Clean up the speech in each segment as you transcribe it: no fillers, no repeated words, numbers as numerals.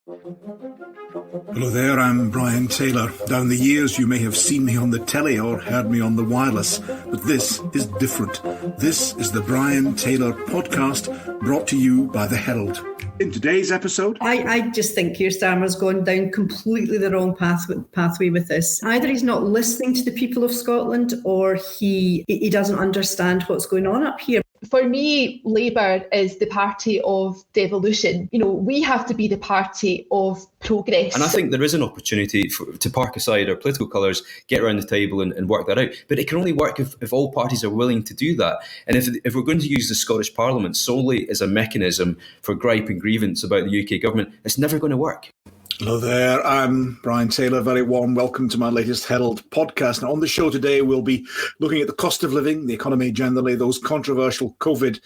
Hello there, I'm Brian Taylor. Down the years you may have seen me on the telly or heard me on the wireless, but this is different. This is the Brian Taylor podcast, brought to you by the Herald. In today's episode, I just think Keir Starmer's gone down completely the wrong pathway with this. Either he's not listening to the people of Scotland, or he doesn't understand what's going on up here. For me, Labour is the party of devolution. You know, we have to be the party of progress. And I think there is an opportunity to park aside our political colours, get around the table and work that out. But it can only work if all parties are willing to do that. And if we're going to use the Scottish Parliament solely as a mechanism for gripe and grievance about the UK government, it's never going to work. Hello there, I'm Brian Taylor. Very warm welcome to my latest Herald podcast. Now, on the show today, we'll be looking at the cost of living, the economy generally, those controversial COVID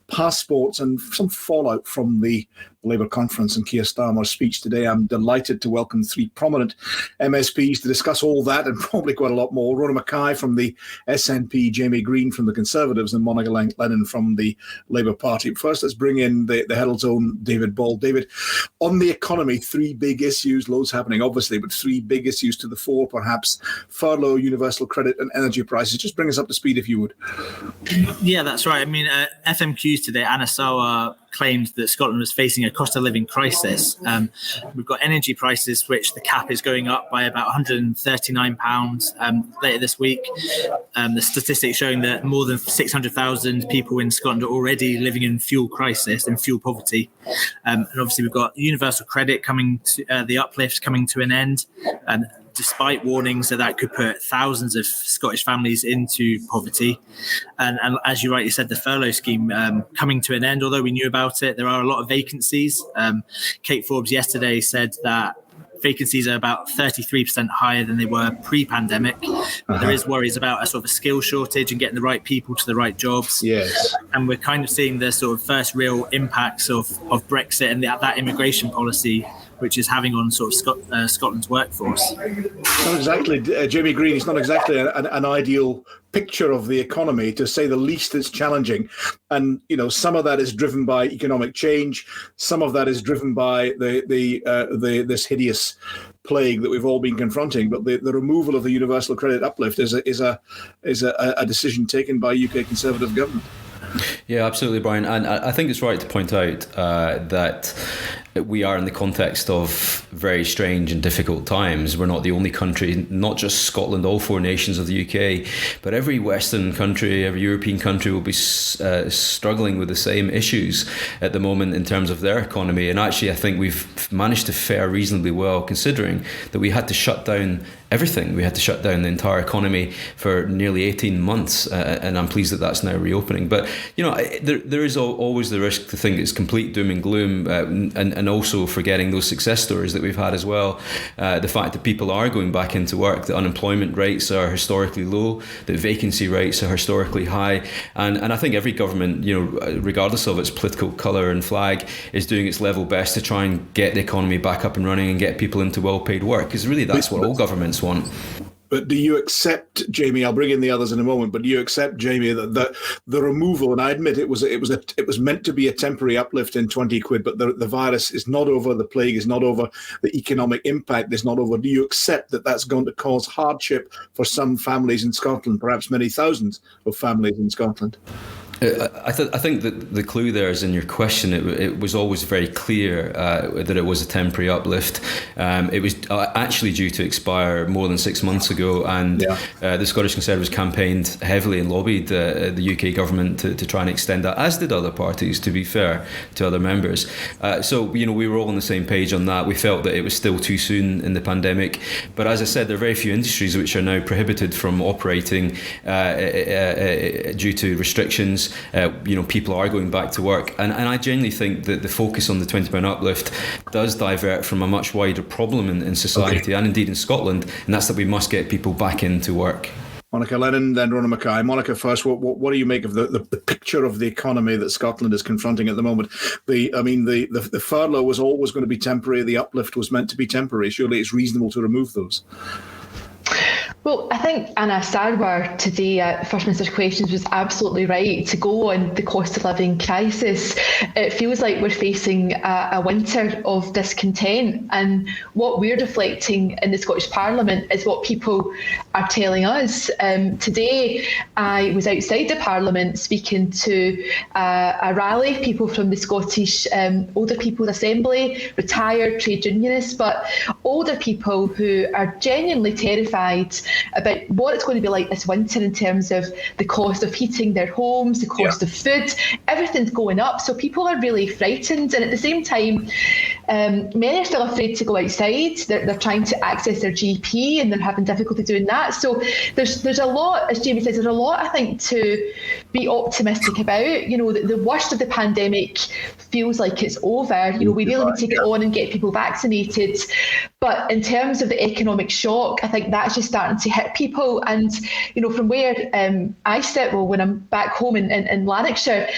passports, and some fallout from the Labour conference and Keir Starmer's speech today. I'm delighted to welcome three prominent MSPs to discuss all that and probably quite a lot more. Rona Mackay from the SNP, Jamie Greene from the Conservatives, and Monica Lennon from the Labour Party. First, let's bring in the Herald's own David Ball. David, on the economy, three big issues, loads happening obviously, but three big issues to the fore perhaps: furlough, universal credit and energy prices. Just bring us up to speed if you would. Yeah, that's right. I mean, FMQs today, Anna Sawa claimed that Scotland was facing a cost of living crisis. We've got energy prices, which the cap is going up by about £139 later this week. The statistics showing that more than 600,000 people in Scotland are already living in fuel crisis and fuel poverty. And obviously we've got universal credit coming to the uplift coming to an end. Despite warnings that could put thousands of Scottish families into poverty. And as you rightly said, the furlough scheme coming to an end, although we knew about it, there are a lot of vacancies. Kate Forbes yesterday said that vacancies are about 33% higher than they were pre-pandemic. But there is worries about a sort of a skill shortage and getting the right people to the right jobs. Yes. And we're kind of seeing the sort of first real impacts of Brexit and that immigration policy, which is having on sort of Scotland's workforce. Not exactly, Jamie Greene, it's not exactly an ideal picture of the economy, to say the least. It's challenging. And, you know, some of that is driven by economic change. Some of that is driven by this hideous plague that we've all been confronting. But the removal of the universal credit uplift is a decision taken by UK Conservative government. Yeah, absolutely, Brian. And I think it's right to point out that we are in the context of very strange and difficult times. We're not the only country, not just Scotland, all four nations of the UK, but every Western country, every European country will be struggling with the same issues at the moment in terms of their economy. And actually, I think we've managed to fare reasonably well, considering that we had to shut down everything. We had to shut down the entire economy for nearly 18 months, and I'm pleased that that's now reopening. But, you know, there is always the risk to think it's complete doom and gloom, and also forgetting those success stories that we've had as well. The fact that people are going back into work, that unemployment rates are historically low, that vacancy rates are historically high. And I think every government, you know, regardless of its political colour and flag, is doing its level best to try and get the economy back up and running and get people into well-paid work, because really that's what all governments want. But do you accept, Jamie, I'll bring in the others in a moment, but do you accept, Jamie, that the removal, and I admit it was meant to be a temporary uplift in 20 quid, but the virus is not over, the plague is not over, the economic impact is not over. Do you accept that that's going to cause hardship for some families in Scotland, perhaps many thousands of families in Scotland? I think that the clue there is in your question. It was always very clear that it was a temporary uplift. It was actually due to expire more than 6 months ago, and the Scottish Conservatives campaigned heavily and lobbied the UK government to try and extend that, as did other parties, to be fair to other members. So, you know, we were all on the same page on that. We felt that it was still too soon in the pandemic. But as I said, there are very few industries which are now prohibited from operating due to restrictions. People are going back to work, and I genuinely think that the focus on the £20 uplift does divert from a much wider problem in society, and indeed in Scotland, and that's that we must get people back into work. Monica Lennon, then Rona Mackay. Monica first, what do you make of the picture of the economy that Scotland is confronting at the moment? The furlough was always going to be temporary, the uplift was meant to be temporary. Surely it's reasonable to remove those. Well, I think Anna Sarwar today at First Minister's Questions was absolutely right to go on the cost of living crisis. it feels like we're facing a winter of discontent. And what we're reflecting in the Scottish Parliament is what people are telling us. Today, I was outside the Parliament speaking to a rally, people from the Scottish Older People's Assembly, retired trade unionists, but older people who are genuinely terrified about what it's going to be like this winter in terms of the cost of heating their homes, the cost of food, everything's going up. So people are really frightened. And at the same time, many are still afraid to go outside. They're trying to access their GP and they're having difficulty doing that. So there's a lot, as Jamie says, there's a lot, I think, to be optimistic about. You know, the worst of the pandemic feels like it's over. You know, we really need to get on and get people vaccinated. But in terms of the economic shock, I think that's just starting to hit people. And, you know, from where I sit, well, when I'm back home in Lanarkshire,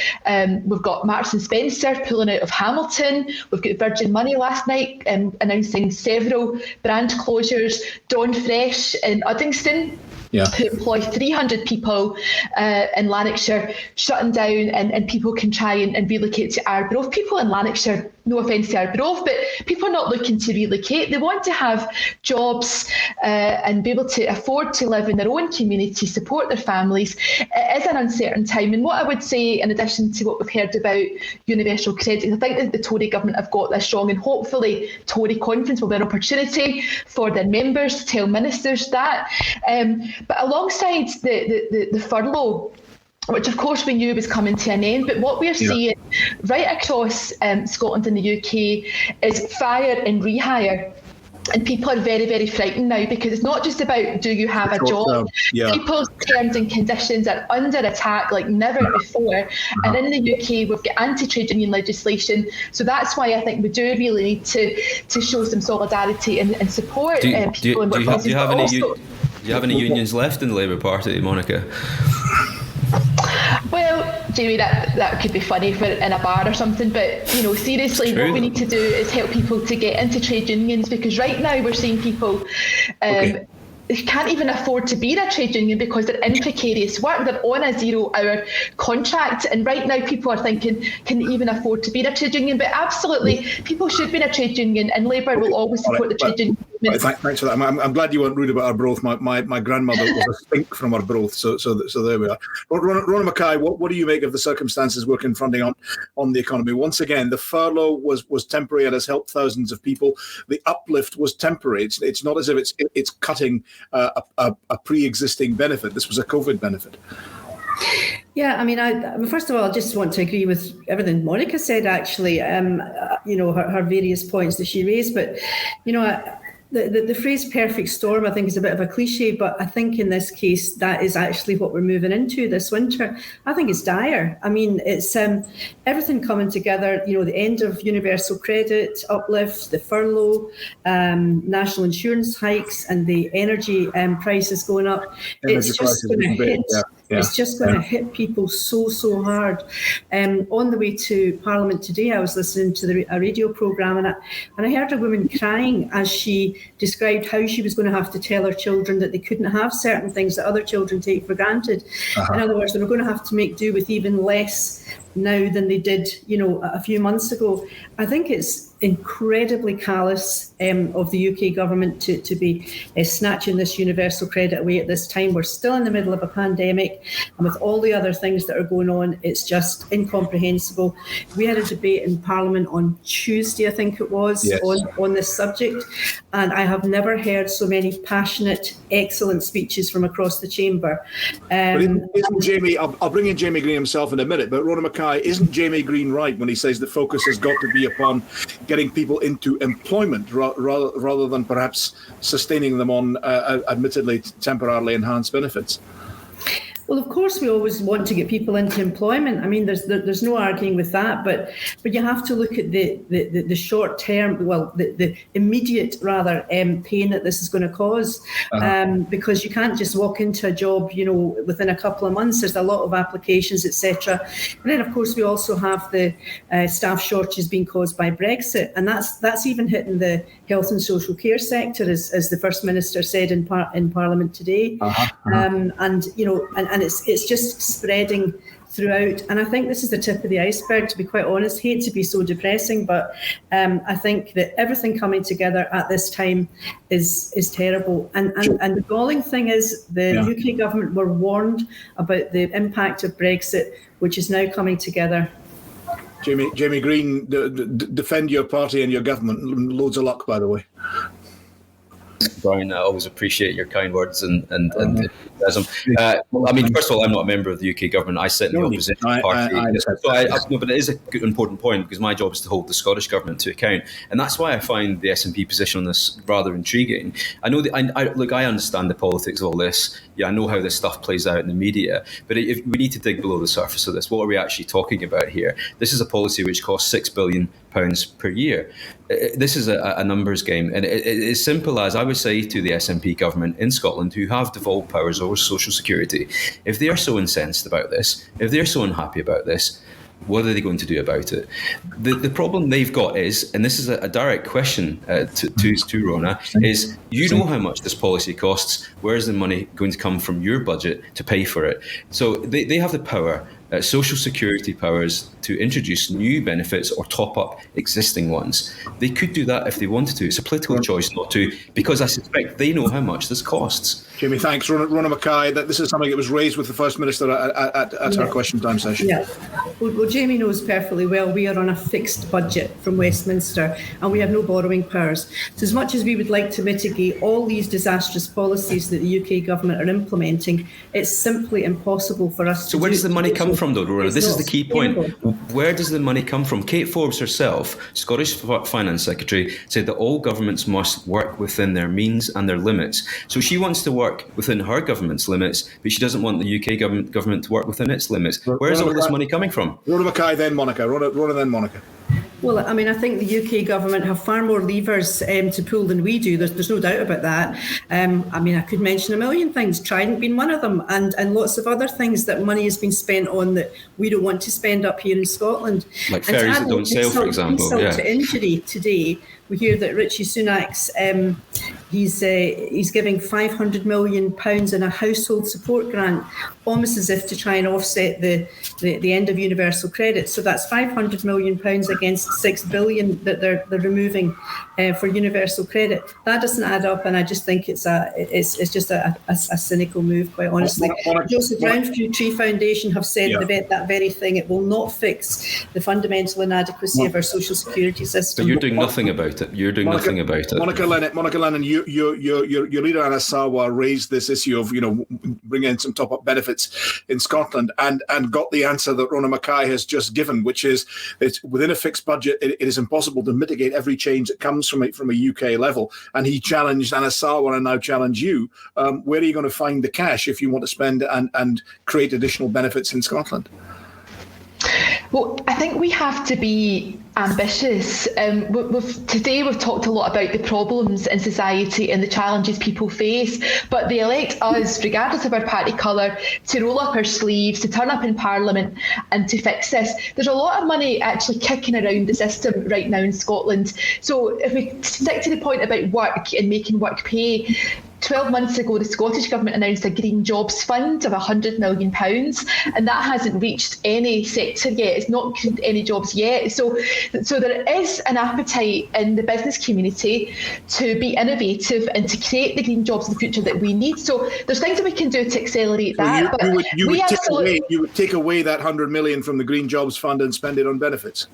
we've got Marks and Spencer pulling out of Hamilton. We've got Virgin Money last night announcing several brand closures. Dawn Fresh in Uddingston, who employ 300 people in Lanarkshire, shutting down, and people can try and relocate to Arbroath. People in Lanarkshire, no offence to Arbroath, but people are not looking to relocate. They want to have jobs and be able to afford to live in their own community, support their families. It is an uncertain time. And what I would say, in addition to what we've heard about universal credit, I think that the Tory government have got this wrong, and hopefully Tory conference will be an opportunity for their members to tell ministers that. But alongside the furlough, which of course we knew was coming to an end, but what we're seeing right across Scotland and the UK is fire and rehire. And people are very, very frightened now, because it's not just about, do you have a job? People's terms and conditions are under attack like never before. And in the UK, we've got anti-trade union legislation. So that's why I think we do really need to show some solidarity and support people in workplaces. Do you have any unions left in the Labour Party, Monica? Well, Jamie, that could be funny for in a bar or something, but you know, seriously, what we need to do is help people to get into trade unions, because right now we're seeing people they can't even afford to be in a trade union because they're in precarious work. They're on a 0-hour contract. And right now people are thinking, can they even afford to be in a trade union? But absolutely, people should be in a trade union, and Labour will always support the trade union. Thanks for that. I'm glad you weren't rude about Arbroath. My grandmother was a stink from Arbroath, so there we are. Rona Mackay, what do you make of the circumstances we're confronting on the economy? Once again, the furlough was temporary and has helped thousands of people. The uplift was temporary. It's not as if it's cutting a pre-existing benefit. This was a COVID benefit. Yeah, I mean, first of all, I just want to agree with everything Monica said, actually, you know, her various points that she raised. But, you know, the phrase perfect storm, I think, is a bit of a cliche, but I think in this case, that is actually what we're moving into this winter. I think it's dire. I mean, it's everything coming together, you know, the end of universal credit uplift, the furlough, national insurance hikes, and the energy prices going up. It's just going to hit. It's just going to hit people so hard. On the way to Parliament today, I was listening to a radio programme, and I heard a woman crying as she described how she was going to have to tell her children that they couldn't have certain things that other children take for granted. In other words, they were going to have to make do with even less now than they did, you know, a few months ago. I think it's incredibly callous of the UK government to be snatching this universal credit away at this time. We're still in the middle of a pandemic, and with all the other things that are going on, it's just incomprehensible. We had a debate in Parliament on Tuesday, I think it was, on this subject, and I have never heard so many passionate, excellent speeches from across the chamber. Isn't Jamie, I'll bring in Jamie Greene himself in a minute, but Rona Mackay, isn't Jamie Greene right when he says the focus has got to be upon getting people into employment rather than perhaps sustaining them on admittedly temporarily enhanced benefits? Well, of course, we always want to get people into employment. I mean, there's no arguing with that, but you have to look at the short term, well, the immediate rather pain that this is going to cause, because you can't just walk into a job, you know, within a couple of months. There's a lot of applications, etc. And then, of course, we also have the staff shortages being caused by Brexit, and that's even hitting the health and social care sector, as the First Minister said in Parliament today. And you know, and it's just spreading throughout. And I think this is the tip of the iceberg, to be quite honest. Hate to be so depressing, but I think that everything coming together at this time is terrible. And the galling thing is the UK government were warned about the impact of Brexit, which is now coming together. Jamie Greene, defend your party and your government. Loads of luck, by the way. Brian, I always appreciate your kind words and enthusiasm. I mean, first of all, I'm not a member of the UK government. I sit in the opposition party. But it is a good, important point, because my job is to hold the Scottish government to account, and that's why I find the SNP position on this rather intriguing. I know that I understand the politics of all this. Yeah, I know how this stuff plays out in the media, but if we need to dig below the surface of this, what are we actually talking about here? This is a policy which costs £6 billion per year. This is a numbers game, and it's simple as I would say to the SNP government in Scotland, who have devolved powers over social security, if they are so incensed about this, if they're so unhappy about this, what are they going to do about it? The problem they've got is, and this is a direct question to Rona, is you know how much this policy costs. Where is the money going to come from your budget to pay for it? So they have the power, social security powers, to introduce new benefits or top up existing ones. They could do that if they wanted to. It's a political choice not to, because I suspect they know how much this costs. Jamie, thanks. Rona Mackay, this is something that was raised with the First Minister at our question time session. Yeah. Well, Jamie knows perfectly well we are on a fixed budget from Westminster and we have no borrowing powers. So as much as we would like to mitigate all these disastrous policies that the UK government are implementing, it's simply impossible for us to do. So where does the money come from, though, Rona? This is the key point. Where does the money come from? Kate Forbes herself, Scottish Finance Secretary, said that all governments must work within their means and their limits. So she wants to work within her government's limits, but she doesn't want the UK government to work within its limits. Where is all this money coming from? Rona Mackay, then Monica. Rona, then Monica. Well, I mean, I think the UK government have far more levers to pull than we do. There's no doubt about that. I mean, I could mention a million things, Trident being one of them, and lots of other things that money has been spent on that we don't want to spend up here in Scotland. Like ferries that don't sail, for example. Insult to injury today. We hear that Richie Sunak's he's giving £500 million in a household support grant, almost as if to try and offset the end of universal credit. So that's £500 million against £6 billion that they're removing for universal credit. That doesn't add up, and I just think it's just a cynical move, quite honestly. Joseph Roundtree Tree Foundation have said that very thing. It will not fix the fundamental inadequacy of our social security system. But you're doing nothing about it. You're doing nothing about it. Monica Lennon, your leader Anna Sarwar raised this issue of bringing in some top-up benefits in Scotland, and got the answer that Rona Mackay has just given, which is it's within a fixed budget. It is impossible to mitigate every change that comes from a UK level. And he challenged Anna Sarwar, and now challenge you. Where are you going to find the cash if you want to spend and create additional benefits in Scotland? Well, I think we have to be ambitious. Today we've talked a lot about the problems in society and the challenges people face, but they elect us, regardless of our party colour, to roll up our sleeves, to turn up in Parliament and to fix this. There's a lot of money actually kicking around the system right now in Scotland. So if we stick to the point about work and making work pay, 12 months ago, the Scottish Government announced a Green Jobs Fund of £100 million, and that hasn't reached any sector yet. It's not created any jobs yet. So there is an appetite in the business community to be innovative and to create the green jobs in the future that we need. So there's things that we can do to accelerate that. You would take away that £100 million from the Green Jobs Fund and spend it on benefits?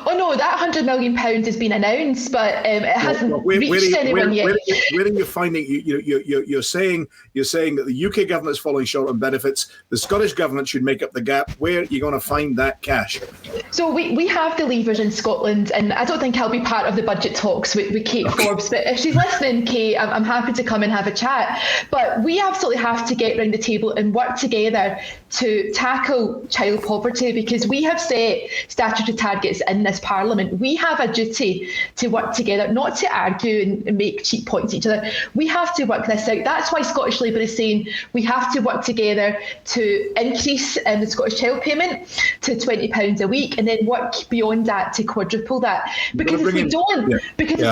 Oh no, that £100 million has been announced, but it hasn't reached anyone yet. Where are you finding? You're saying that the UK government is falling short on benefits. The Scottish government should make up the gap. Where are you going to find that cash? So we have the levers in Scotland, and I don't think I'll be part of the budget talks with Kate Forbes. But if she's listening, Kate, I'm happy to come and have a chat. But we absolutely have to get round the table and work together to tackle child poverty, because we have set statutory targets in this Parliament. We have a duty to work together, not to argue and make cheap points at each other. We have to work this out. That's why Scottish Labour is saying we have to work together to increase the Scottish Child Payment to £20 a week, and then work beyond that to quadruple that. Because if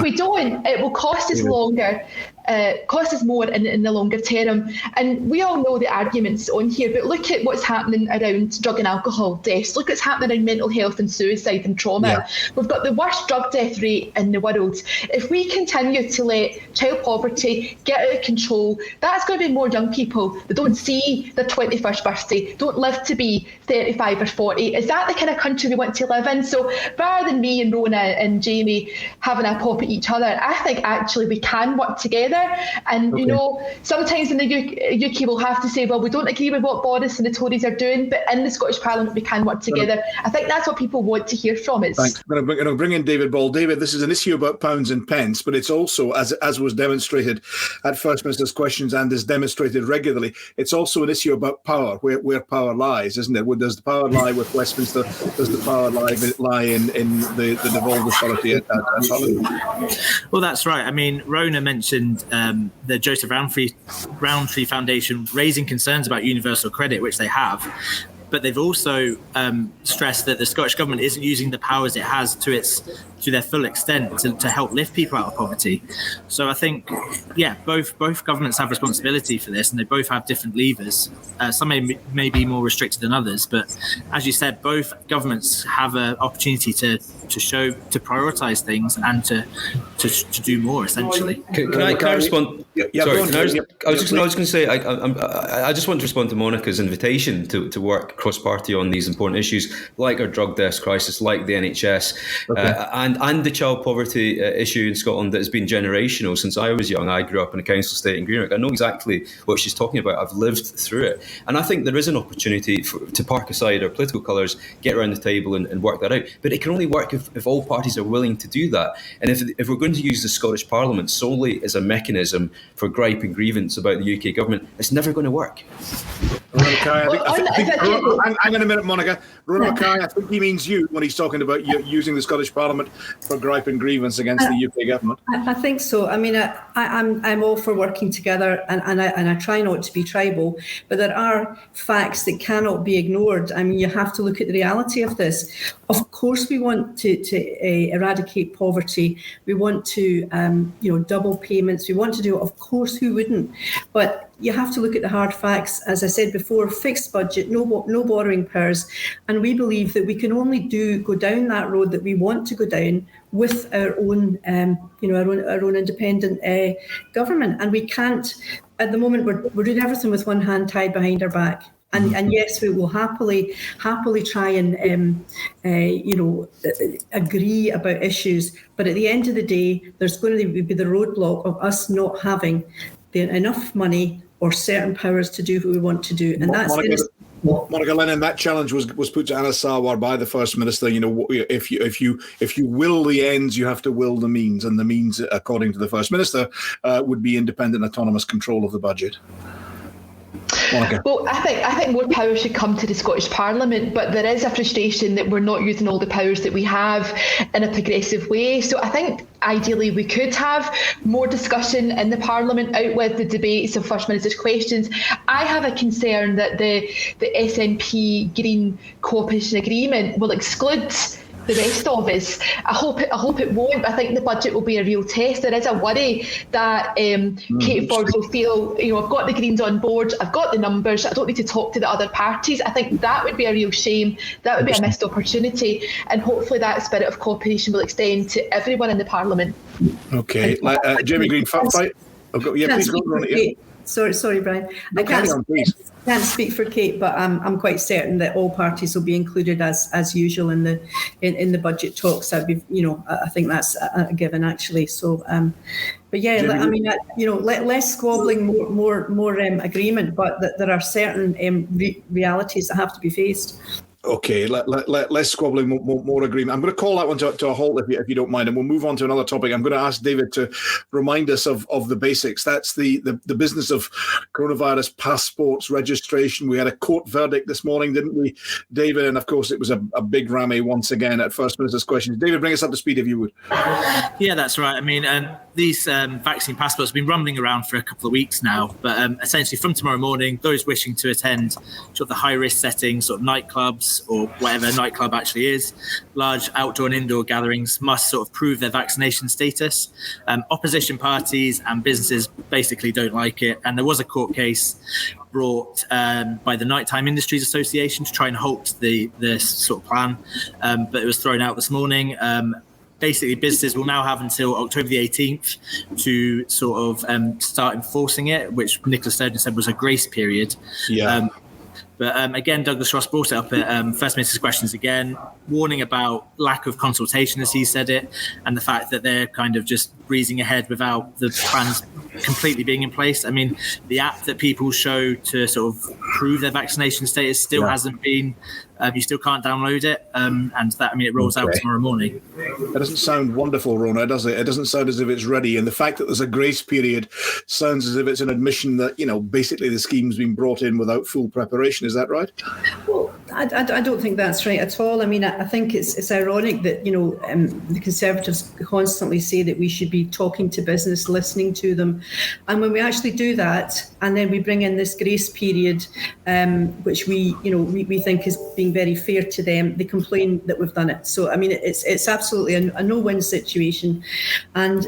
we don't, it will cost us longer. cost us more in the longer term. And we all know the arguments on here, but look at what's happening around drug and alcohol deaths. Look what's happening around mental health and suicide and trauma. Yeah. We've got the worst drug death rate in the world. If we continue to let child poverty get out of control, that's going to be more young people that don't see their 21st birthday, don't live to be 35 or 40. Is that the kind of country we want to live in? So rather than me and Rona and Jamie having a pop at each other, I think actually we can work together. And, you know, sometimes in the UK we'll have to say, well, we don't agree with what Boris and the Tories are doing, but in the Scottish Parliament we can work together. I think that's what people want to hear from us. Thanks. I'm going to bring in David Ball. David, this is an issue about pounds and pence, but it's also, as was demonstrated at First Minister's Questions and is demonstrated regularly, it's also an issue about power, where power lies, isn't it? Does the power lie with Westminster? Does the power lie in the devolved authority at Parliament? Well, that's right. I mean, Rona mentioned the Joseph Rowntree Foundation raising concerns about universal credit, which they have. But they've also stressed that the Scottish Government isn't using the powers it has to their full extent to help lift people out of poverty. So I think, yeah, both governments have responsibility for this, and they both have different levers. Some may be more restricted than others, but as you said, both governments have an opportunity to prioritise things and to do more, essentially. Can I respond? I was going to say, I just want to respond to Monica's invitation to work cross-party on these important issues, like our drug deaths crisis, like the NHS, and the child poverty issue in Scotland that has been generational since I was young. I grew up in a council estate in Greenock. I know exactly what she's talking about. I've lived through it. And I think there is an opportunity to park aside our political colours, get around the table and work that out. But it can only work if all parties are willing to do that. And if we're going to use the Scottish Parliament solely as a mechanism for gripe and grievance about the UK government, it's never going to work. Hang on a minute, Monica. Rona Mackay, I think he means you when he's talking about using the Scottish Parliament for gripe and grievance against the UK government. I think so. I mean, I'm all for working together, and I try not to be tribal, but there are facts that cannot be ignored. I mean, you have to look at the reality of this. Of course, we want to eradicate poverty. We want to, double payments. We want to do it. Of course, who wouldn't? But you have to look at the hard facts. As I said before, fixed budget, no borrowing powers, and we believe that we can only go down that road that we want to go down with our own, our own independent government. And we can't. At the moment, we're doing everything with one hand tied behind our back. And yes, we will happily try and agree about issues. But at the end of the day, there's going to be the roadblock of us not having enough money or certain powers to do what we want to do, and that's Monica Lennon. That challenge was put to Anna Sarwar by the First Minister. You know, if you will the ends, you have to will the means, and the means, according to the First Minister, would be independent, autonomous control of the budget. Monica. Well, I think more power should come to the Scottish Parliament, but there is a frustration that we're not using all the powers that we have in a progressive way. So I think ideally we could have more discussion in the Parliament out with the debates of First Minister's Questions. I have a concern that the SNP Green cooperation agreement will exclude the rest of us. I hope it won't. I think the budget will be a real test. There is a worry that Kate Ford will feel, I've got the Greens on board, I've got the numbers, I don't need to talk to the other parties. I think that would be a real shame. That would be a missed opportunity. And hopefully that spirit of cooperation will extend to everyone in the Parliament. Okay. Jamie Greene, please go on it. Sorry, Brian. I can't speak for Kate, but I'm quite certain that all parties will be included as usual in the budget talks. I think that's a given, actually. So, but yeah, I mean, less squabbling, more agreement, but there are certain realities that have to be faced. Okay, less squabbling, more agreement. I'm going to call that one to a halt if you don't mind, and we'll move on to another topic. I'm going to ask David to remind us of the basics. That's the business of coronavirus passports registration. We had a court verdict this morning, didn't we, David? And of course, it was a big rammy once again at First Minister's Questions. David, bring us up to speed if you would. Yeah, that's right. I mean, these vaccine passports have been rumbling around for a couple of weeks now, but essentially from tomorrow morning, those wishing to attend sort of the high-risk settings, sort of nightclubs or whatever a nightclub actually is, large outdoor and indoor gatherings must sort of prove their vaccination status. Opposition parties and businesses basically don't like it, and there was a court case brought by the Nighttime Industries Association to try and halt this sort of plan, but it was thrown out this morning. Basically, businesses will now have until October the 18th to sort of start enforcing it, which Nicola Sturgeon said was a grace period. Yeah. But again, Douglas Ross brought it up at First Minister's Questions again, warning about lack of consultation, as he said it, and the fact that they're kind of just breezing ahead without the plans completely being in place. I mean, the app that people show to sort of prove their vaccination status still hasn't been. You still can't download it, and that, I mean, it rolls out tomorrow morning. That doesn't sound wonderful, Rona, does it? It doesn't sound as if it's ready. And the fact that there's a grace period sounds as if it's an admission that, basically the scheme's been brought in without full preparation. Is that right? Well, I don't think that's right at all. I mean, I think it's ironic that, the Conservatives constantly say that we should be talking to business, listening to them. And when we actually do that, and then we bring in this grace period, which we think is being very fair to them, they complain that we've done it. So, I mean, it's absolutely a no-win situation. And,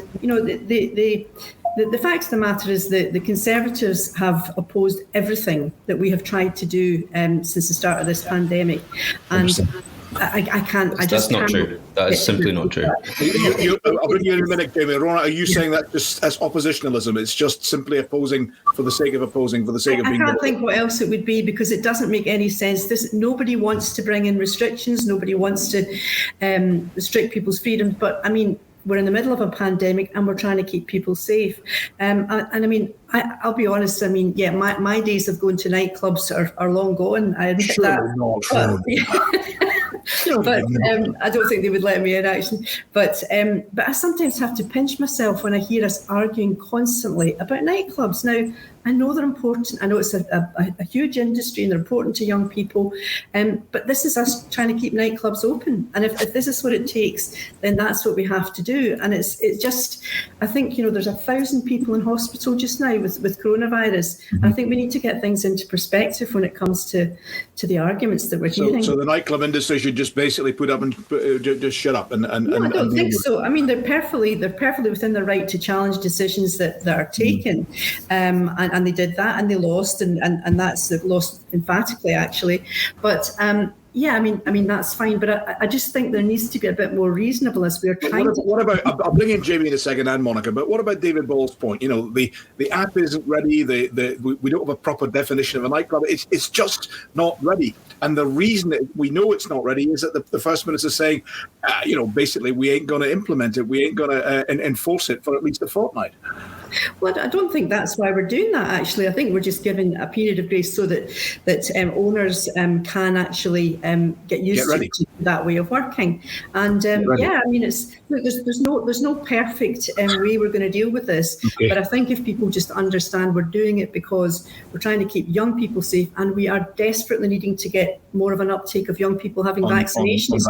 the fact of the matter is that the Conservatives have opposed everything that we have tried to do since the start of this pandemic. And I can't. That's not true. That is simply not true. I'll bring you in a minute, Jamie. Rona, are you saying that just as oppositionalism? It's just simply opposing for the sake of opposing, for the sake of being. I can't think what else it would be, because it doesn't make any sense. Nobody wants to bring in restrictions. Nobody wants to restrict people's freedoms. But I mean, we're in the middle of a pandemic and we're trying to keep people safe. And I mean, I'll be honest. I mean, yeah, my days of going to nightclubs are long gone. I admit that. But I don't think they would let me in, actually. But I sometimes have to pinch myself when I hear us arguing constantly about nightclubs. Now, I know they're important. I know it's a huge industry and they're important to young people. But this is us trying to keep nightclubs open. And if this is what it takes, then that's what we have to do. And it's just, I think, there's 1,000 people in hospital just now with coronavirus. And I think we need to get things into perspective when it comes to the arguments that we're hearing. So the nightclub industry should just basically put up and just shut up. No, I don't think so. I mean, they're perfectly within their right to challenge decisions that are taken. And they did that and they lost, and that's they've lost emphatically, actually. But yeah, I mean that's fine, but I just think there needs to be a bit more reasonable as we're trying. What about? I'll bring in Jamie in a second and Monica. But what about David Ball's point? The app isn't ready. We don't have a proper definition of a nightclub. It's just not ready. And the reason that we know it's not ready is that the First Minister is saying, basically we ain't going to implement it. We ain't going to enforce it for at least a fortnight. Well, I don't think that's why we're doing that, actually. I think we're just giving a period of grace so that owners can actually get used to that way of working. And I mean, there's no perfect way we're going to deal with this. Okay. But I think if people just understand we're doing it because we're trying to keep young people safe, and we are desperately needing to get more of an uptake of young people having vaccinations.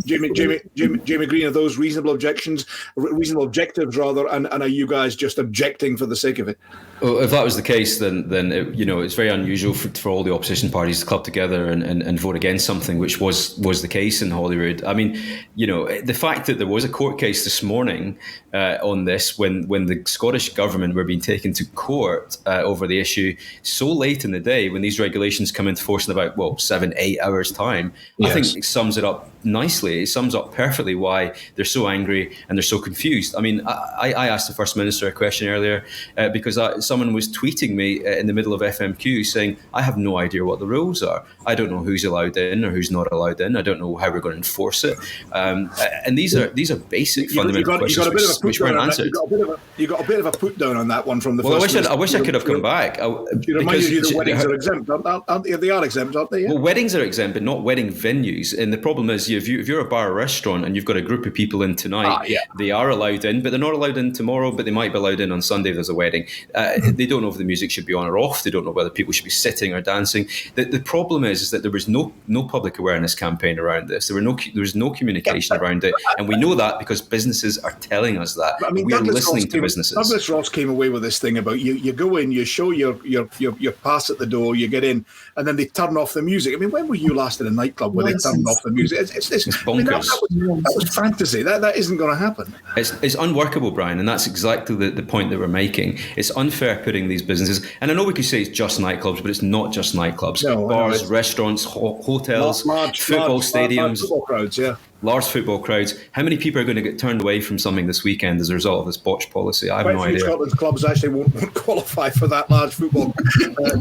Jamie Greene, are those reasonable objectives, and are you guys just objecting for the sake of it? Well, if that was the case, then it's very unusual for all the opposition parties to club together and vote against something which was the case in Holyrood. I mean, the fact that there was a court case this morning on this when the Scottish government were being taken to court over the issue so late in the day, when these regulations come into force in about 7-8 hours time, yes. I think it sums it up nicely. It sums up perfectly why they're so angry and they're so confused. I mean, I asked the First Minister a question earlier because someone was tweeting me in the middle of FMQ saying, I have no idea what the rules are. I don't know who's allowed in or who's not allowed in. I don't know how we're going to enforce it. And these are basic fundamental questions which weren't answered. You got a bit of a put down on that one from the First Minister. I wish I could have come back. Because weddings are exempt, aren't they? They are exempt, aren't they? Yeah. Well, weddings are exempt, but not wedding venues. And the problem is, you, if you're a bar or restaurant and you've got a group of people in tonight, they are allowed in, but they're not allowed in tomorrow, but they might be allowed in on Sunday if there's a wedding. They don't know if the music should be on or off. They don't know whether people should be sitting or dancing. The problem is that there was no public awareness campaign around this. There was no communication around it. And we know that because businesses are telling us that. I mean, we are listening to businesses. Douglas Ross came away with this thing about you go in, you show your pass at the door, you get in, and then they turn off the music. I mean, when were you last in a nightclub where they turned off the music? It's bonkers. I mean, that was fantasy. That isn't going to happen. It's unworkable, Brian, and that's exactly the point that we're making. It's unfair putting these businesses, and I know we could say it's just nightclubs, but it's not just nightclubs. No, bars, restaurants, hotels, football stadiums, football crowds, large football crowds. How many people are going to get turned away from something this weekend as a result of this botched policy? I have no idea. Scotland's clubs actually won't qualify for that large football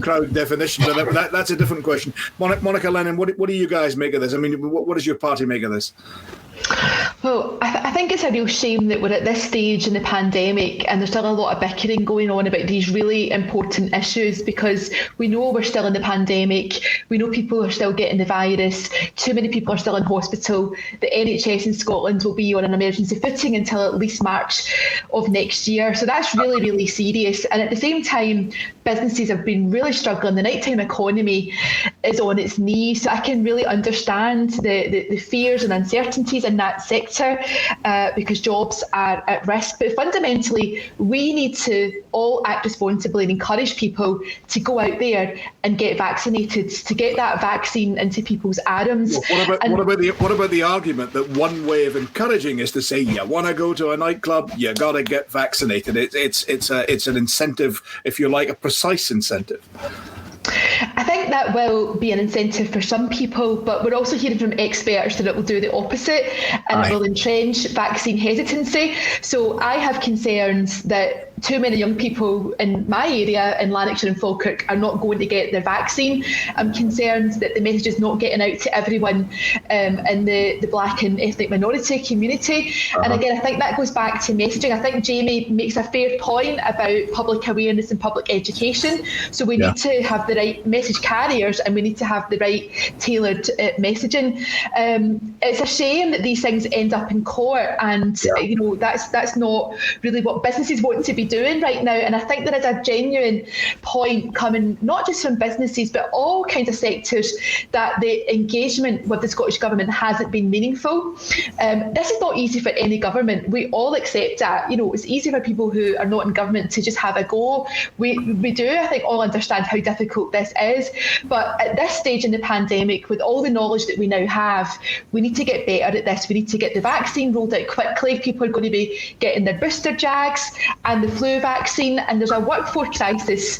crowd definition, but that's a different question. Monica, Lennon, what do you guys make of this? I mean, what does your party make of this? Well, I think it's a real shame that we're at this stage in the pandemic and there's still a lot of bickering going on about these really important issues, because we know we're still in the pandemic. We know people are still getting the virus. Too many people are still in hospital. The NHS in Scotland will be on an emergency footing until at least March of next year. So that's really, really serious. And at the same time, businesses have been really struggling. The nighttime economy is on its knees. So I can really understand the fears and uncertainties in that sector because jobs are at risk. But fundamentally, we need to all act responsibly and encourage people to go out there and get vaccinated, to get that vaccine into people's arms. What about the argument that one way of encouraging is to say, you want to go to a nightclub, you got to get vaccinated. It's an incentive, if you like, a precise incentive. I think that will be an incentive for some people, but we're also hearing from experts that it will do the opposite and it will entrench vaccine hesitancy. So I have concerns that too many young people in my area in Lanarkshire and Falkirk are not going to get their vaccine. I'm concerned that the message is not getting out to everyone in the black and ethnic minority community. And again, I think that goes back to messaging. I think Jamie makes a fair point about public awareness and public education. So we need to have the right message carriers and we need to have the right tailored messaging. It's a shame that these things end up in court, and that's not really what businesses want to be doing right now. And I think there is a genuine point coming not just from businesses but all kinds of sectors that the engagement with the Scottish Government hasn't been meaningful. This is not easy for any government. We all accept that. It's easy for people who are not in government to just have a go. We do, I think, all understand how difficult this is. But at this stage in the pandemic, with all the knowledge that we now have, we need to get better at this. We need to get the vaccine rolled out quickly. People are going to be getting their booster jags and the flu vaccine, and there's a workforce crisis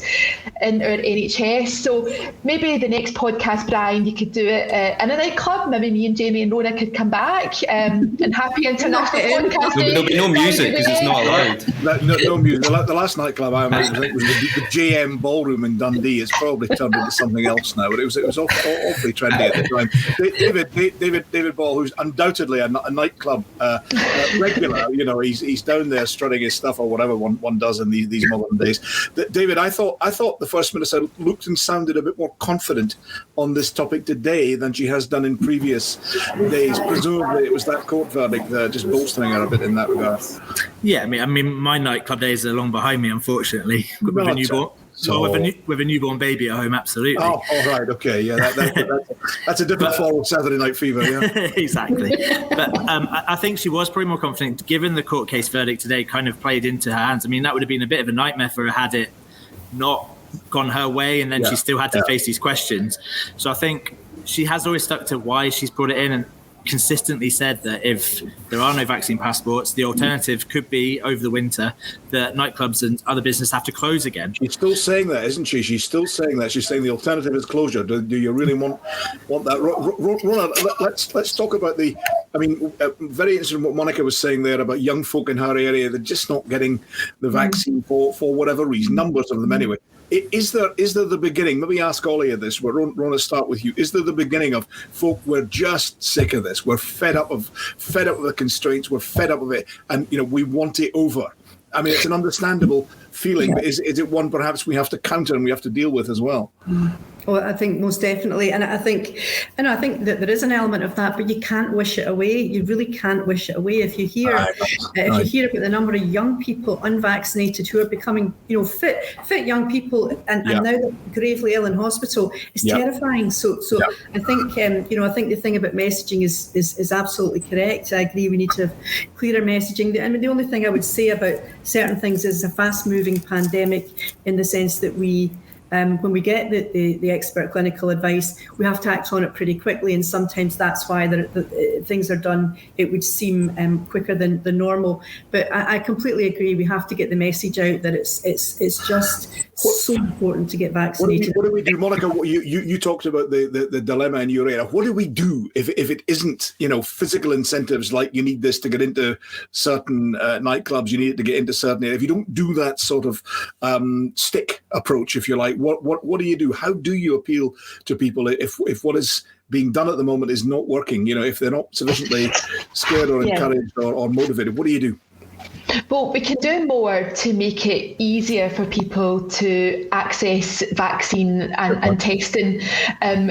in our NHS. So maybe the next podcast, Brian, you could do it in a nightclub. Maybe me and Jamie and Rona could come back and happy international podcast. There'll be no music because it's not allowed. No music. The last nightclub I went was the JM Ballroom in Dundee. It's probably turned into something else now, but it was awfully trendy at the time. David Ball, who's undoubtedly a nightclub regular, he's down there strutting his stuff or whatever one does in these modern days. David, I thought the First Minister looked and sounded a bit more confident on this topic today than she has done in previous days. Presumably, it was that court verdict just bolstering her a bit in that regard. Yeah, I mean, my nightclub days are long behind me, unfortunately, with a newborn. With a newborn baby at home, absolutely. Oh, all right, okay, yeah, that's a different form of Saturday Night Fever, yeah. Exactly. But I think she was probably more confident, given the court case verdict today kind of played into her hands. I mean, that would have been a bit of a nightmare for her had it not gone her way, and then she still had to face these questions. So I think she has always stuck to why she's brought it in, and consistently said that if there are no vaccine passports, the alternative could be over the winter that nightclubs and other businesses have to close again. She's still saying that, isn't she? She's still saying that. She's saying the alternative is closure. Do you really want that? Rona, let's talk about very interesting what Monica was saying there about young folk in her area. They're just not getting the vaccine for whatever reason. Numbers of them anyway. Is there the beginning? Maybe ask Ollie of this. Rona, start with you. Is there the beginning of folk? We're just sick of this. We're fed up of the constraints. We're fed up of it, and we want it over. I mean, it's an understandable feeling, but is it one perhaps we have to counter and we have to deal with as well? Oh, I think most definitely, and I think that there is an element of that, but you can't wish it away. You really can't wish it away. If you hear about the number of young people unvaccinated who are becoming, fit young people, and now they're gravely ill in hospital, it's terrifying. So I think I think the thing about messaging is absolutely correct. I agree. We need to have clearer messaging. I mean, the only thing I would say about certain things is a fast-moving pandemic, in the sense that when we get the expert clinical advice, we have to act on it pretty quickly, and sometimes that's why things are done, it would seem, quicker than normal. But I completely agree. We have to get the message out that it's just so important to get vaccinated. What do we do, Monica? You talked about the dilemma in your area. What do we do if it isn't, physical incentives, like you need this to get into certain nightclubs, you need it to get into certain areas? If you don't do that sort of stick approach, if you like, what do you do? How do you appeal to people if what is being done at the moment is not working? If they're not sufficiently scared or encouraged or motivated, what do you do? Well, we can do more to make it easier for people to access vaccine and testing.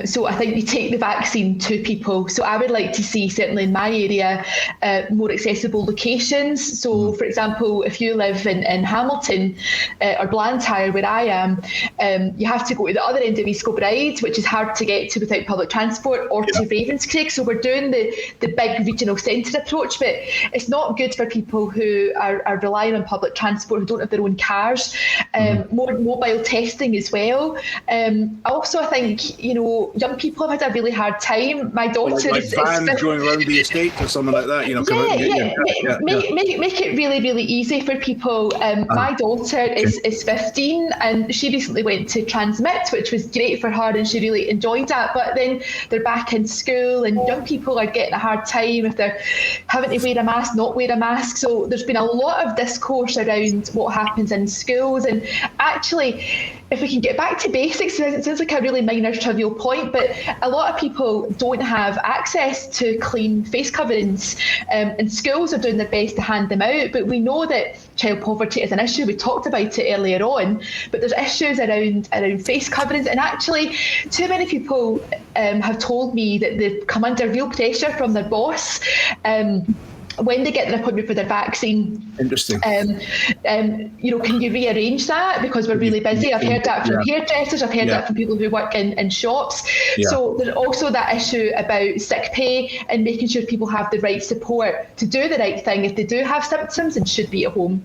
So I think we take the vaccine to people. So I would like to see, certainly in my area, more accessible locations. So, for example, if you live in Hamilton or Blantyre, where I am, you have to go to the other end of East Kilbride, which is hard to get to without public transport, or to Ravenscraig. So we're doing the big regional centre approach, but it's not good for people who are relying on public transport, who don't have their own cars. More mobile testing as well. Also, I think, young people have had a really hard time. My daughter like vans going around the estate or something like that. Make it really, really easy for people. My daughter is 15, and she recently went to Transmit, which was great for her, and she really enjoyed that. But then they're back in school, and young people are getting a hard time if they're having to wear a mask, not wear a mask. So there's been a lot of discourse around what happens in schools, and actually, if we can get back to basics, it sounds like a really minor trivial point, but a lot of people don't have access to clean face coverings, and schools are doing their best to hand them out. But we know that child poverty is an issue. We talked about it earlier on, but there's issues around face coverings, and actually too many people have told me that they've come under real pressure from their boss when they get their appointment for their vaccine. Interesting. Can you rearrange that, because we're really busy? I've heard that from hairdressers, I've heard that from people who work in shops. So there's also that issue about sick pay and making sure people have the right support to do the right thing if they do have symptoms and should be at home.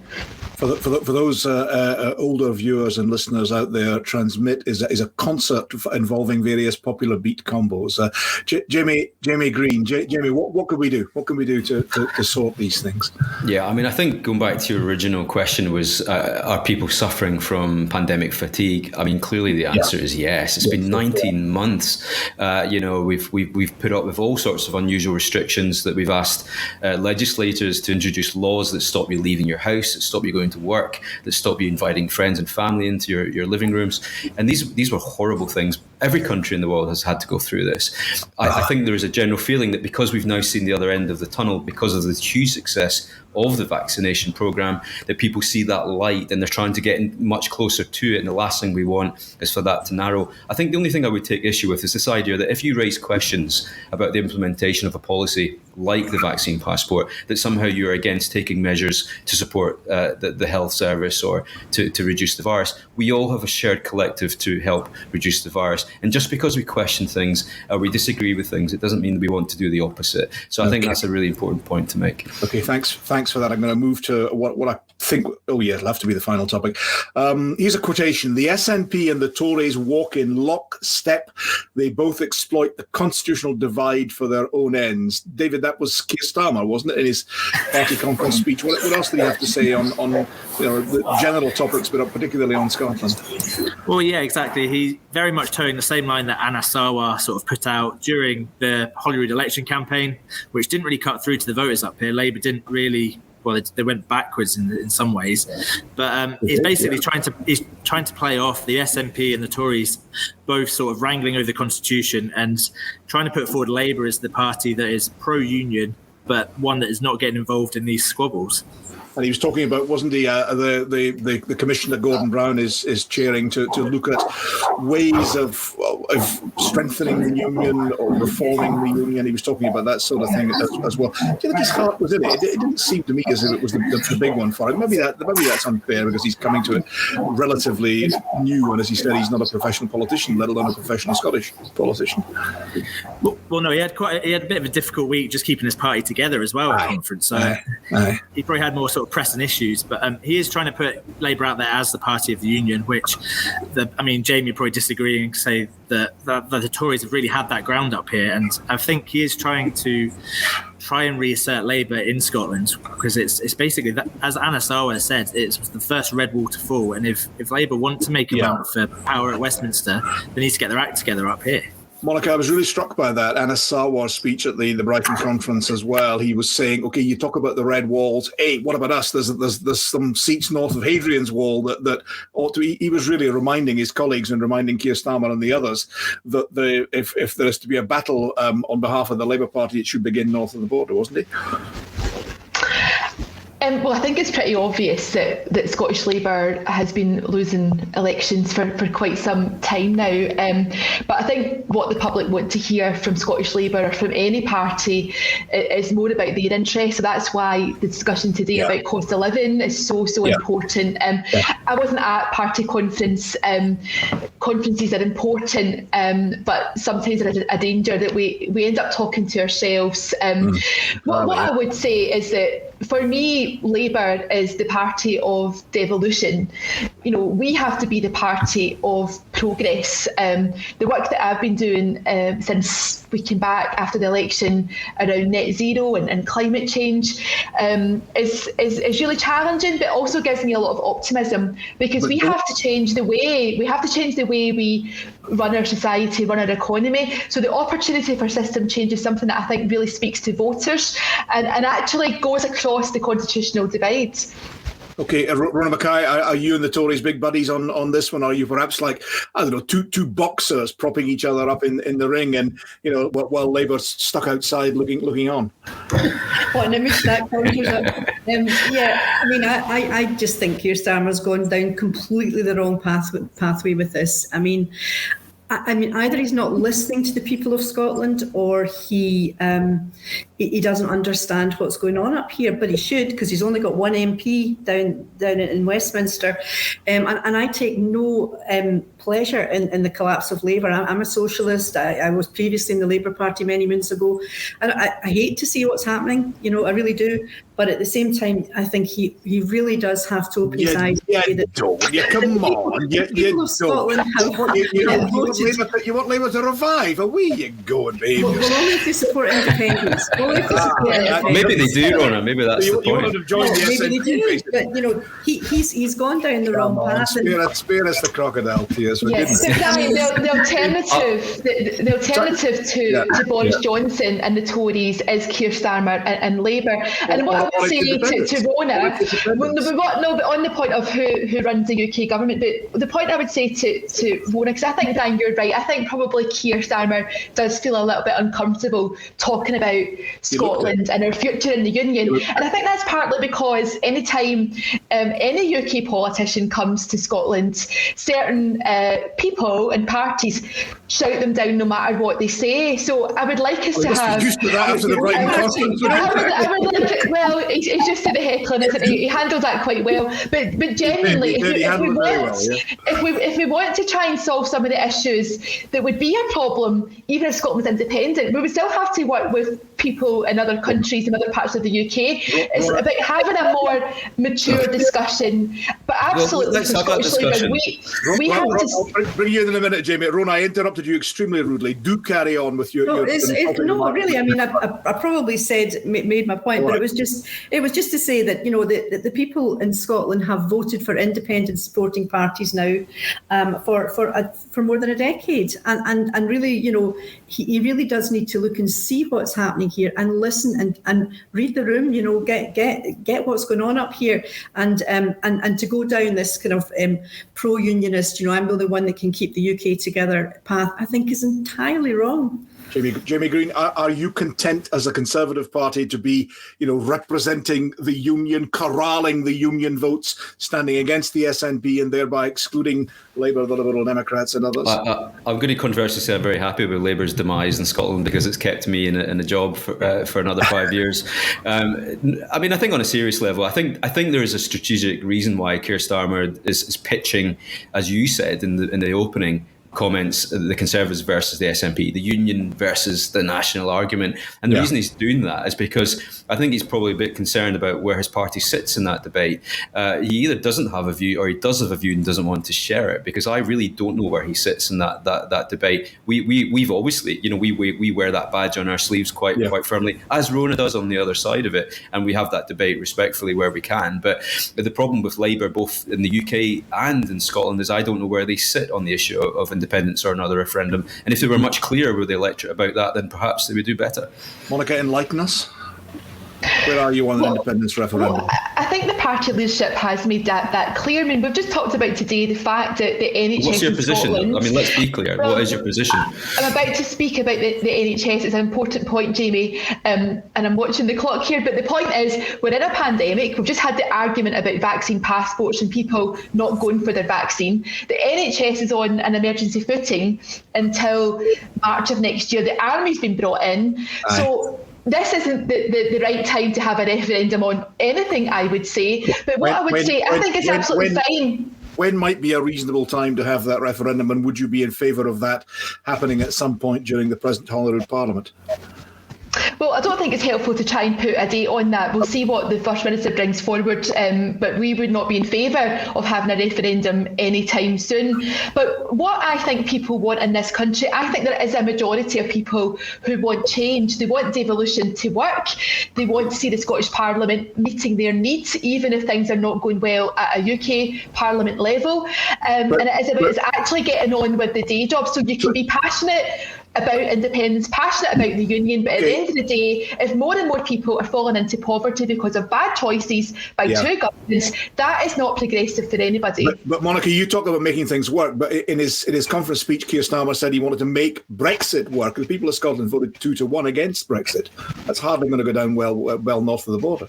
For those older viewers and listeners out there, Transmit is a concert involving various popular beat combos. Jamie Greene, Jamie, what can we do? What can we do to sort these things? Yeah, I mean, I think going back to your original question was, are people suffering from pandemic fatigue? I mean, clearly the answer is yes. It's been 19 months. We've put up with all sorts of unusual restrictions that we've asked legislators to introduce laws that stop you leaving your house, that stop you going to work, that stop you inviting friends and family into your living rooms. And these were horrible things. Every country in the world has had to go through this. I think there is a general feeling that because we've now seen the other end of the tunnel, because of the huge success of the vaccination program, that people see that light and they're trying to get much closer to it. And the last thing we want is for that to narrow. I think the only thing I would take issue with is this idea that if you raise questions about the implementation of a policy like the vaccine passport, that somehow you're against taking measures to support the health service or to reduce the virus. We all have a shared collective to help reduce the virus. And just because we question things or we disagree with things, it doesn't mean that we want to do the opposite. So I think that's a really important point to make. Okay, thanks for that. I'm going to move to what I think, it'll have to be the final topic. Here's a quotation. The SNP and the Tories walk in lockstep. They both exploit the constitutional divide for their own ends. David, that was Keir Starmer, wasn't it, in his party conference speech? What else did he have to say on the general topics, but particularly on Scotland? Well, yeah, exactly. He's very much towing the same line that Anna Sawar sort of put out during the Holyrood election campaign, which didn't really cut through to the voters up here. Labour didn't really. Well, they went backwards in some ways, but he's basically trying to play off the SNP and the Tories, both sort of wrangling over the constitution and trying to put forward Labour as the party that is pro-union, but one that is not getting involved in these squabbles. and he was talking about, wasn't he, the commission that Gordon Brown is chairing to look at ways of strengthening the union or reforming the union. He was talking about that sort of thing as well. Do you think his heart was in it? It didn't seem to me as if it was the big one for him. Maybe that's unfair because he's coming to it relatively new, and as he said, he's not a professional politician, let alone a professional Scottish politician. Well, no, he had a bit of a difficult week just keeping his party together as well at the conference. So he probably had more sort of pressing issues, but he is trying to put Labour out there as the party of the union, which Jamie probably disagree and say that the Tories have really had that ground up here, and I think he is trying and reassert Labour in Scotland, because it's basically that, as Anna Sarwar said, it's the first red wall to fall, and if Labour want to make a run for power at Westminster, they need to get their act together up here. Monica, I was really struck by that Anna Sarwar's speech at the Brighton conference as well. He was saying, okay, you talk about the red walls. Hey, what about us? There's some seats north of Hadrian's Wall that ought to be. He was really reminding his colleagues and reminding Keir Starmer and the others that if there is to be a battle on behalf of the Labour Party, it should begin north of the border, wasn't it? Well, I think it's pretty obvious that Scottish Labour has been losing elections for quite some time now. But I think what the public want to hear from Scottish Labour or from any party is more about their interests. So that's why the discussion today about cost of living is so important. I wasn't at party conference. Conferences are important, but sometimes there's a danger that we end up talking to ourselves. What I would say is that for me, Labour is the party of devolution. We have to be the party of progress. The work that I've been doing since we came back after the election around net zero and climate change is really challenging, but also gives me a lot of optimism, because we have to change the way we run our society, run our economy. So the opportunity for system change is something that I think really speaks to voters and actually goes across the constitutional divide. Okay, Rona Mackay, are you and the Tories big buddies on this one? Are you perhaps like, I don't know, two boxers propping each other up in the ring, and while Labour's stuck outside looking on? What an image that conjures up. I just think Keir Starmer's gone down completely the wrong pathway with this. I mean, either he's not listening to the people of Scotland, or he doesn't understand what's going on up here. But he should, because he's only got one MP down in Westminster. And I take no pleasure in the collapse of Labour. I'm a socialist. I was previously in the Labour Party many moons ago. And I hate to see what's happening. I really do. But at the same time, I think he really does have to open his eyes. Come on. People of Scotland have voted. You want Labour to revive? Away you go, baby. We'll only if they support independence. Maybe they do, Rona. Maybe that's the point. Maybe they do. But he's gone down the wrong path. Spare us the crocodile tears. Yes, the alternative to Boris Johnson and the Tories is Keir Starmer and Labour. And what I would say to Rona, but on the point of who runs the UK government, but the point I would say to Rona, because I think, Dan, you're right. I think probably Keir Starmer does feel a little bit uncomfortable talking about Scotland and our future in the Union. And I think that's partly because anytime any UK politician comes to Scotland, certain people and parties shout them down no matter what they say. So I would like us to have... Used to that after the Brighton conference. Well, he's just to the heckling, isn't he? He handled that quite well. But genuinely, if we want to try and solve some of the issues that would be a problem, even if Scotland was independent, we would still have to work with people in other countries and other parts of the UK. It's about having a more mature discussion. But absolutely, let's have that discussion. We have to... I'll bring you in a minute, Jamie. Rona, I interrupted you extremely rudely. Do carry on with your... No, really. I mean, I probably made my point, but it was just to say that the people in Scotland have voted for independent supporting parties now for more than a decade, and really, he really does need to look and see what's happening here and listen and read the room. Get what's going on up here, and to go down this kind of pro-unionist, I'm the only one that can keep the UK together path, I think is entirely wrong. Jamie Greene, are you content as a Conservative Party to be, representing the union, corralling the union votes, standing against the SNP and thereby excluding Labour, the Liberal Democrats and others? I'm going to controversially say I'm very happy with Labour's demise in Scotland because it's kept me in a job for another 5 years. I think on a serious level, I think there is a strategic reason why Keir Starmer is pitching, as you said in the opening comments, the Conservatives versus the SNP, the union versus the national argument. And the reason he's doing that is because I think he's probably a bit concerned about where his party sits in that debate. He either doesn't have a view or he does have a view and doesn't want to share it, because I really don't know where he sits in that debate. We've obviously, we wear that badge on our sleeves quite firmly, as Rona does on the other side of it. And we have that debate respectfully where we can. But the problem with Labour, both in the UK and in Scotland, is I don't know where they sit on the issue of independence or another referendum. And if they were much clearer with the electorate about that, then perhaps they would do better. Monica, enlighten us. Where are you on the independence referendum? I think the party leadership has made that clear. I mean, we've just talked about today the fact that the NHS. What's your position? Scotland, let's be clear. What is your position? I'm about to speak about the NHS. It's an important point, Jamie, and I'm watching the clock here. But the point is, we're in a pandemic. We've just had the argument about vaccine passports and people not going for their vaccine. The NHS is on an emergency footing until March of next year. The army's been brought in. Aye. So this isn't the right time to have a referendum on anything, I would say. But I think it's absolutely fine. When might be a reasonable time to have that referendum, and would you be in favour of that happening at some point during the present Holyrood Parliament? Well, I don't think it's helpful to try and put a date on that. We'll see what the First Minister brings forward, but we would not be in favour of having a referendum anytime soon. But what I think people want in this country, I think there is a majority of people who want change. They want devolution to work. They want to see the Scottish Parliament meeting their needs, even if things are not going well at a UK Parliament level. And it is about actually getting on with the day job. So you can be passionate about independence, passionate about the union, but at the end of the day, if more and more people are falling into poverty because of bad choices by two governments, that is not progressive for anybody. But Monica, you talk about making things work, but in his conference speech, Keir Starmer said he wanted to make Brexit work. The people of Scotland voted 2-1 against Brexit. That's hardly going to go down well north of the border.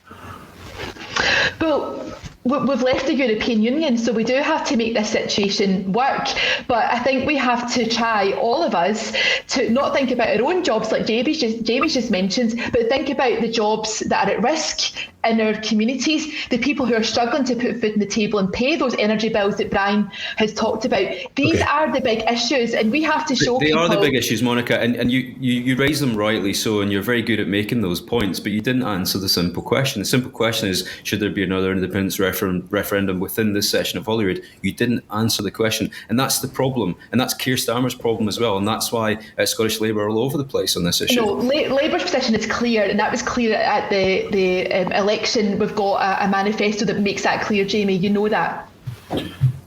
Well, we've left the European Union, so we do have to make this situation work. But I think we have to try, all of us, to not think about our own jobs like Jamie just mentioned, but think about the jobs that are at risk in our communities, the people who are struggling to put food on the table and pay those energy bills that Brian has talked about. These are the big issues, and we have to show people. They are the big issues, Monica, and you raise them rightly so, and you're very good at making those points, but you didn't answer the simple question. The simple question is, should there be another independence referendum within this session of Holyrood? You didn't answer the question, and that's the problem, and that's Keir Starmer's problem as well, and that's why Scottish Labour are all over the place on this issue. No, Labour's position is clear, and that was clear at the election. We've got a manifesto that makes that clear, Jamie. You know that.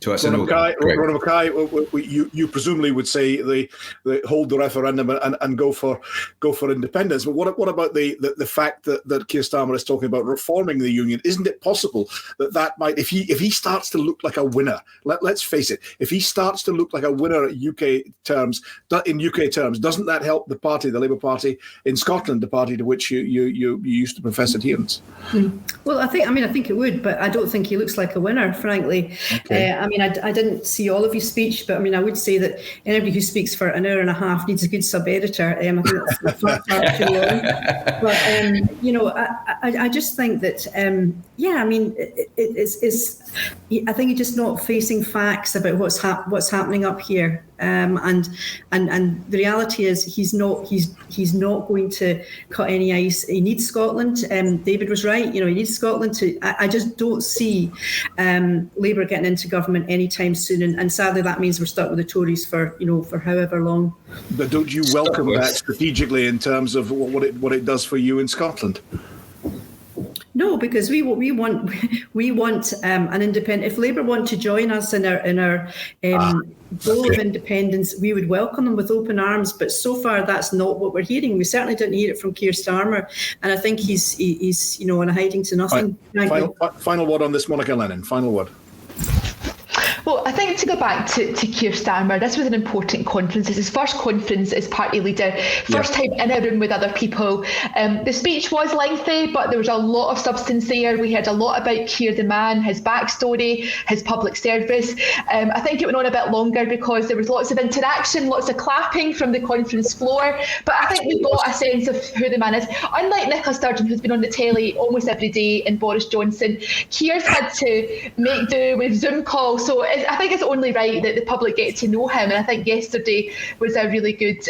Rona Mackay, you presumably would say they hold the referendum and go for independence. But what about the fact that Keir Starmer is talking about reforming the union? Isn't it possible that might, if he starts to look like a winner, let's face it, if he starts to look like a winner in UK terms, doesn't that help the party, the Labour Party in Scotland, the party to which you used to profess adherence? Well, I think it would, but I don't think he looks like a winner, frankly. Okay. I didn't see all of his speech, but I would say that anybody who speaks for an hour and a half needs a good sub-editor. I think that's far too long. But, I just think that, I think he's just not facing facts about what's happening up here. And the reality is he's not going to cut any ice. He needs Scotland. David was right. He needs Scotland to. I just don't see Labour getting into government anytime soon. And sadly, that means we're stuck with the Tories for however long. But don't you welcome that strategically in terms of what it does for you in Scotland? No, because we want an independent. If Labour want to join us in our goal of independence, we would welcome them with open arms. But so far, that's not what we're hearing. We certainly didn't hear it from Keir Starmer, and I think he's on a hiding to nothing. Final word on this, Monica Lennon. Final word. Well, I think to go back to Keir Starmer, this was an important conference. It's his first conference as party leader, first time in a room with other people. The speech was lengthy, but there was a lot of substance there. We heard a lot about Keir the man, his backstory, his public service. I think it went on a bit longer because there was lots of interaction, lots of clapping from the conference floor. But I think we got a sense of who the man is. Unlike Nicola Sturgeon, who's been on the telly almost every day, and Boris Johnson, Keir's had to make do with Zoom calls. So I think it's only right that the public get to know him. And I think yesterday was a really good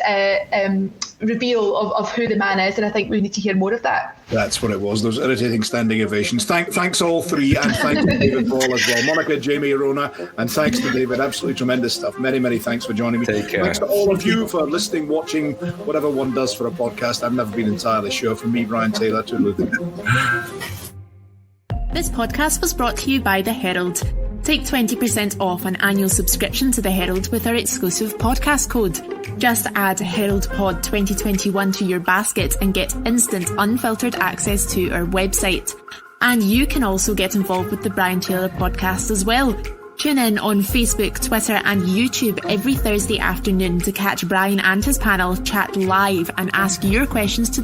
reveal of who the man is. And I think we need to hear more of that. That's what it was. Those irritating standing ovations. Thanks all three, and thanks to David Ball as well. Monica, Jamie, Rona, and thanks to David. Absolutely tremendous stuff. Many, many thanks for joining me. Take care. Thanks to all of you for listening, watching, whatever one does for a podcast. I've never been entirely sure. From me, Brian Taylor, toodaloo. This podcast was brought to you by The Herald. Take 20% off an annual subscription to The Herald with our exclusive podcast code. Just add Herald Pod 2021 to your basket and get instant, unfiltered access to our website. And you can also get involved with the Brian Taylor podcast as well. Tune in on Facebook, Twitter and YouTube every Thursday afternoon to catch Brian and his panel chat live and ask your questions to